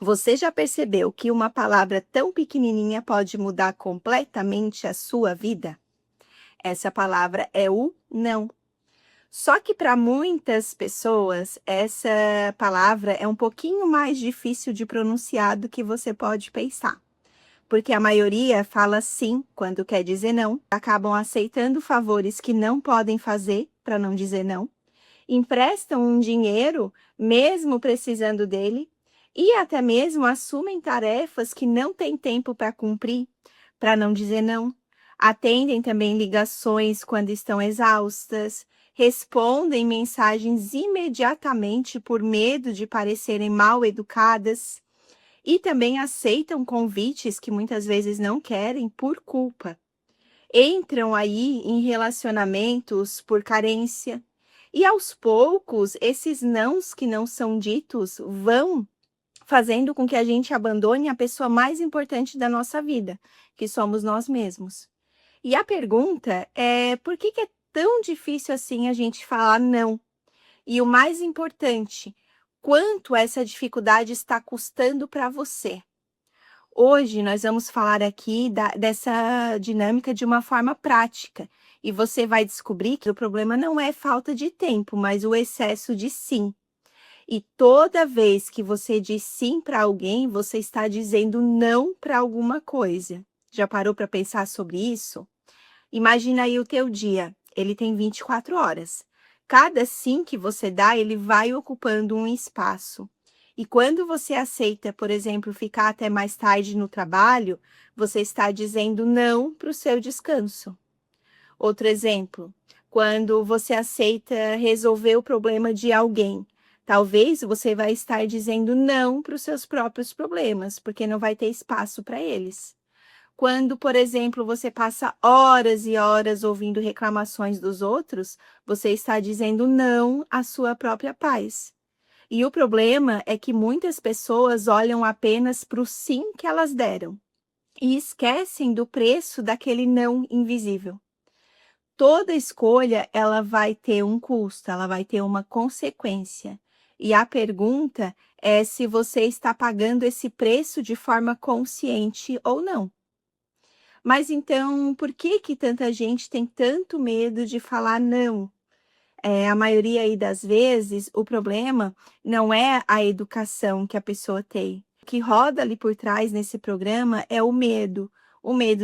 Você já percebeu que uma palavra tão pequenininha pode mudar completamente a sua vida? Essa palavra é o não. Só que para muitas pessoas, essa palavra é um pouquinho mais difícil de pronunciar do que você pode pensar. Porque a maioria fala sim quando quer dizer não, acabam aceitando favores que não podem fazer para não dizer não, emprestam um dinheiro mesmo precisando dele e até mesmo assumem tarefas que não têm tempo para cumprir, para não dizer não. Atendem também ligações quando estão exaustas, respondem mensagens imediatamente por medo de parecerem mal educadas e também aceitam convites que muitas vezes não querem por culpa. Entram aí em relacionamentos por carência. E aos poucos, esses nãos que não são ditos vão fazendo com que a gente abandone a pessoa mais importante da nossa vida, que somos nós mesmos. E a pergunta é: por que que é tão difícil assim a gente falar não? E o mais importante, quanto essa dificuldade está custando para você? Hoje nós vamos falar aqui dessa dinâmica de uma forma prática, e você vai descobrir que o problema não é falta de tempo, mas o excesso de sim. E toda vez que você diz sim para alguém, você está dizendo não para alguma coisa. Já parou para pensar sobre isso? Imagina aí o teu dia, ele tem 24 horas. Cada sim que você dá, ele vai ocupando um espaço. E quando você aceita, por exemplo, ficar até mais tarde no trabalho, você está dizendo não para o seu descanso. Outro exemplo, quando você aceita resolver o problema de alguém, talvez você vai estar dizendo não para os seus próprios problemas, porque não vai ter espaço para eles. Quando, por exemplo, você passa horas e horas ouvindo reclamações dos outros, você está dizendo não à sua própria paz. E o problema é que muitas pessoas olham apenas para o sim que elas deram e esquecem do preço daquele não invisível. Toda escolha, ela vai ter um custo, ela vai ter uma consequência. E a pergunta é se você está pagando esse preço de forma consciente ou não. Mas então, por que que tanta gente tem tanto medo de falar não? A maioria aí das vezes, o problema não é a educação que a pessoa tem. O que roda ali por trás nesse programa é o medo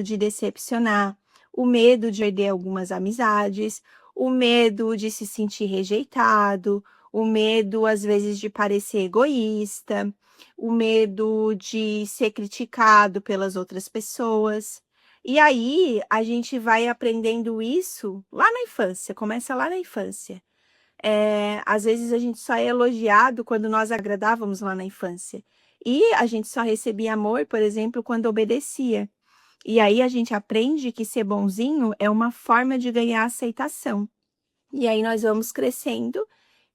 de decepcionar, o medo de perder algumas amizades, o medo de se sentir rejeitado, o medo, às vezes, de parecer egoísta, o medo de ser criticado pelas outras pessoas. E aí, a gente vai aprendendo isso lá na infância, começa lá na infância. Às vezes a gente só é elogiado quando nós agradávamos lá na infância. E a gente só recebia amor, por exemplo, quando obedecia. E aí a gente aprende que ser bonzinho é uma forma de ganhar aceitação. E aí nós vamos crescendo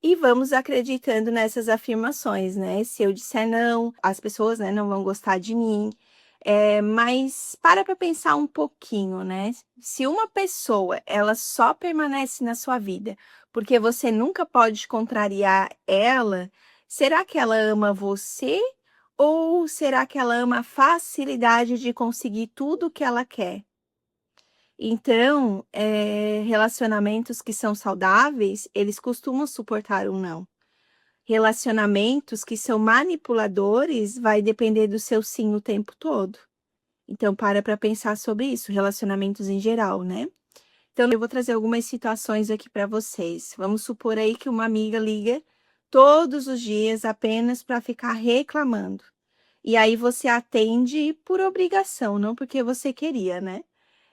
e vamos acreditando nessas afirmações, né? Se eu disser não, as pessoas, né, não vão gostar de mim. Mas para pensar um pouquinho, né? Se uma pessoa, ela só permanece na sua vida porque você nunca pode contrariar ela, será que ela ama você ou será que ela ama a facilidade de conseguir tudo o que ela quer? Então, relacionamentos que são saudáveis, eles costumam suportar um não. Relacionamentos que são manipuladores, vai depender do seu sim o tempo todo. Então, para pensar sobre isso, relacionamentos em geral, né? Então, eu vou trazer algumas situações aqui para vocês. Vamos supor aí que uma amiga liga todos os dias apenas para ficar reclamando. E aí você atende por obrigação, não porque você queria, né?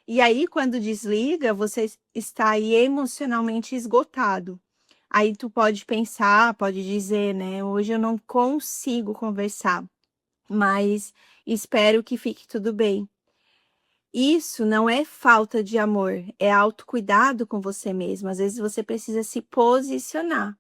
E aí, quando desliga, você está aí emocionalmente esgotado. Aí tu pode pensar, pode dizer, né? Hoje eu não consigo conversar, mas espero que fique tudo bem. Isso não é falta de amor, é autocuidado com você mesmo. Às vezes você precisa se posicionar.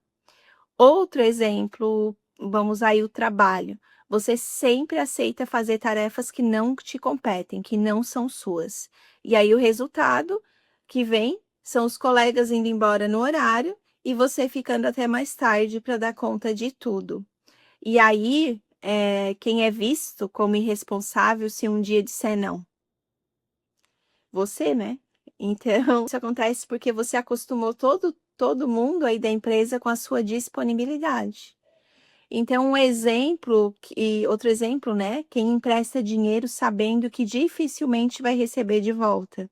Outro exemplo, vamos aí o trabalho. Você sempre aceita fazer tarefas que não te competem, que não são suas. E aí o resultado que vem são os colegas indo embora no horário e você ficando até mais tarde para dar conta de tudo. E aí, quem é visto como irresponsável se um dia disser não? Você, né? Então, isso acontece porque você acostumou todo mundo aí da empresa com a sua disponibilidade. Então, outro exemplo, né? Quem empresta dinheiro sabendo que dificilmente vai receber de volta.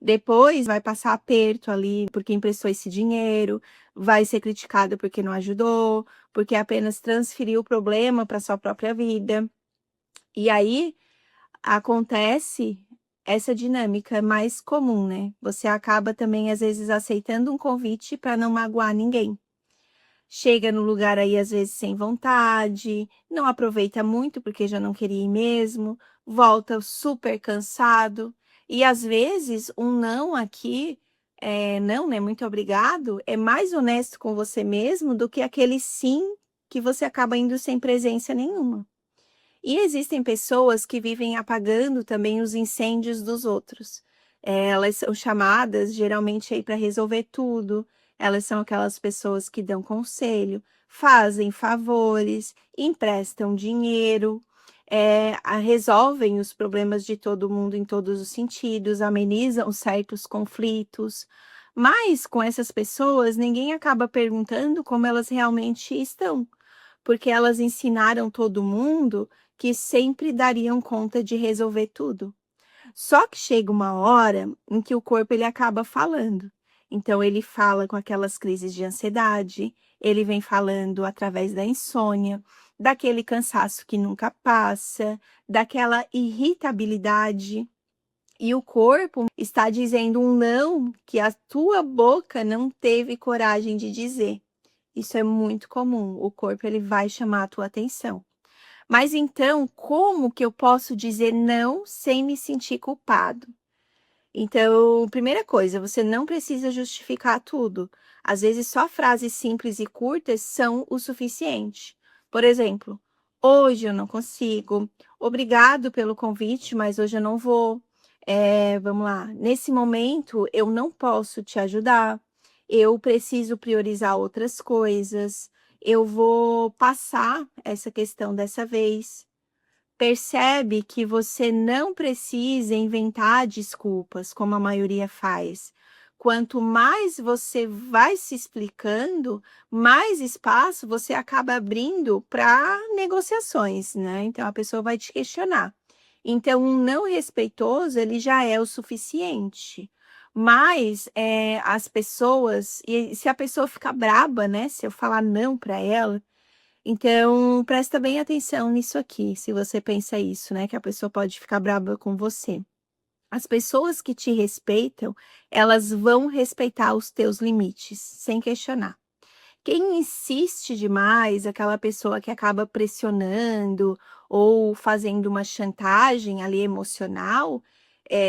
Depois vai passar aperto ali porque emprestou esse dinheiro, vai ser criticado porque não ajudou, porque apenas transferiu o problema para sua própria vida. E aí acontece essa dinâmica mais comum, né? Você acaba também, às vezes, aceitando um convite para não magoar ninguém. Chega no lugar aí, às vezes, sem vontade, não aproveita muito porque já não queria ir mesmo, volta super cansado. E às vezes, um não aqui, não, né? Muito obrigado, é mais honesto com você mesmo do que aquele sim que você acaba indo sem presença nenhuma. E existem pessoas que vivem apagando também os incêndios dos outros. Elas são chamadas geralmente aí para resolver tudo. Elas são aquelas pessoas que dão conselho, fazem favores, emprestam dinheiro, resolvem os problemas de todo mundo em todos os sentidos, amenizam certos conflitos. Mas com essas pessoas, ninguém acaba perguntando como elas realmente estão, porque elas ensinaram todo mundo que sempre dariam conta de resolver tudo. Só que chega uma hora em que o corpo ele acaba falando. Então ele fala com aquelas crises de ansiedade, ele vem falando através da insônia, daquele cansaço que nunca passa, daquela irritabilidade. E o corpo está dizendo um não que a tua boca não teve coragem de dizer. Isso é muito comum. O corpo ele vai chamar a tua atenção. Mas então, como que eu posso dizer não sem me sentir culpado? Então, primeira coisa, você não precisa justificar tudo. Às vezes, só frases simples e curtas são o suficiente. Por exemplo, hoje eu não consigo. Obrigado pelo convite, mas hoje eu não vou. Vamos lá. Nesse momento, eu não posso te ajudar. Eu preciso priorizar outras coisas. Eu vou passar essa questão dessa vez. Percebe que você não precisa inventar desculpas, como a maioria faz. Quanto mais você vai se explicando, mais espaço você acaba abrindo para negociações, né? Então a pessoa vai te questionar. Então, um não respeitoso, ele já é o suficiente. Mas as pessoas, e se a pessoa ficar braba, né? Se eu falar não para ela, então, presta bem atenção nisso aqui, se você pensa isso, né, que a pessoa pode ficar brava com você. As pessoas que te respeitam, elas vão respeitar os teus limites, sem questionar. Quem insiste demais, aquela pessoa que acaba pressionando ou fazendo uma chantagem ali emocional,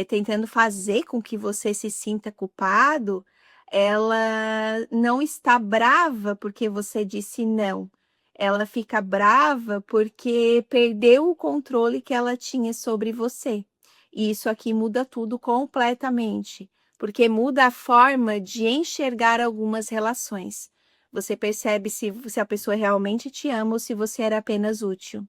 tentando fazer com que você se sinta culpado, ela não está brava porque você disse não. Ela fica brava porque perdeu o controle que ela tinha sobre você. E isso aqui muda tudo completamente, porque muda a forma de enxergar algumas relações. Você percebe se a pessoa realmente te ama ou se você era apenas útil.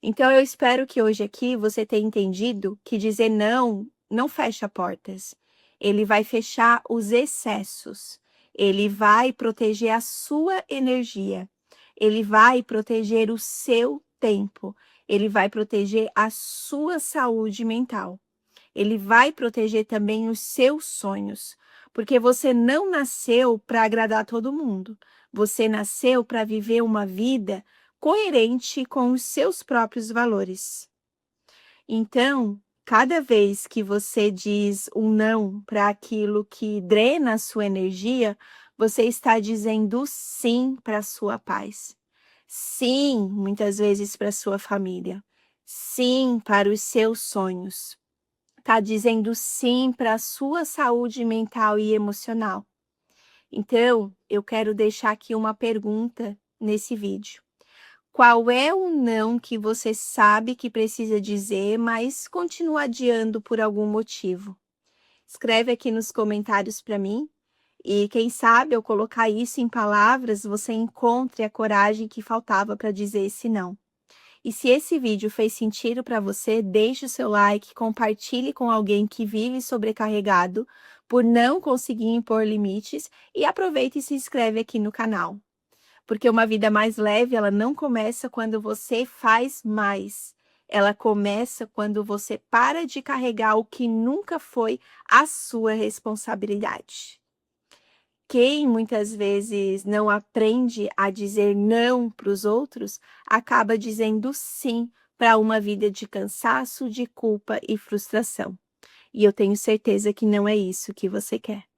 Então eu espero que hoje aqui você tenha entendido que dizer não não fecha portas. Ele vai fechar os excessos. Ele vai proteger a sua energia. Ele vai proteger o seu tempo. Ele vai proteger a sua saúde mental. Ele vai proteger também os seus sonhos, porque você não nasceu para agradar todo mundo. Você nasceu para viver uma vida coerente com os seus próprios valores. Então, cada vez que você diz um não para aquilo que drena a sua energia, você está dizendo sim para a sua paz. Sim, muitas vezes para a sua família. Sim para os seus sonhos. Está dizendo sim para a sua saúde mental e emocional. Então, eu quero deixar aqui uma pergunta nesse vídeo. Qual é o não que você sabe que precisa dizer, mas continua adiando por algum motivo? Escreve aqui nos comentários para mim e quem sabe ao colocar isso em palavras, você encontre a coragem que faltava para dizer esse não. E se esse vídeo fez sentido para você, deixe o seu like, compartilhe com alguém que vive sobrecarregado por não conseguir impor limites e aproveite e se inscreve aqui no canal. Porque uma vida mais leve, ela não começa quando você faz mais. Ela começa quando você para de carregar o que nunca foi a sua responsabilidade. Quem muitas vezes não aprende a dizer não para os outros, acaba dizendo sim para uma vida de cansaço, de culpa e frustração. E eu tenho certeza que não é isso que você quer.